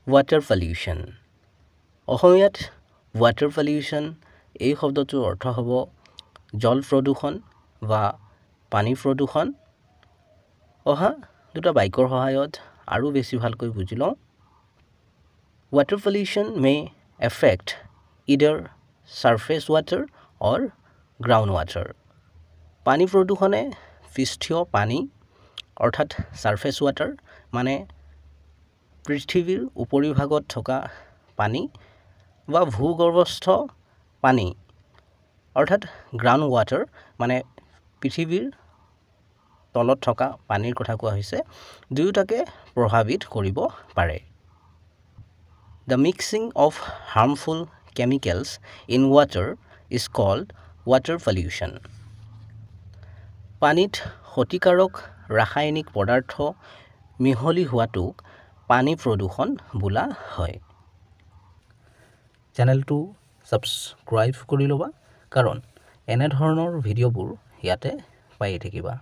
water pollution. অসমীয়াত water pollution এই শব্দটোৰ অৰ্থ হ'ব জল প্ৰদূষণ বা পানী প্ৰদূষণ। অহা দুটা বাক্যৰ সহায়ত আৰু বেছি ভালকৈ বুজি লওঁ। Water pollution may affect either surface water or groundwater. পানী প্ৰদূষণে পৃষ্ঠীয় পানী অৰ্থাৎ সাৰফেস ওয়াটাৰ মানে পৃথিৱীৰ উপৰিভাগত থকা পানী বা ভূগৰ্ভস্থ পানী অৰ্থাৎ গ্ৰাউণ্ড ওয়াটাৰ মানে পৃথিৱীৰ তলত থকা পানীৰ কথা কোৱা হৈছে দুয়োটাকে প্ৰভাৱিত কৰিব পাৰে। The mixing of harmful chemicals in water is called water pollution. পানীত ক্ষতিকাৰক ৰাসায়নিক পদাৰ্থ মিহলি হোৱাটোক পানী প্ৰদূষণ বোলা হয়। চেনেলটো সাবস্ক্ৰাইব কৰি ল'বা কাৰণ এনে ধৰণৰ ভিডিঅ'বোৰ ইয়াতে পাই থাকিবা।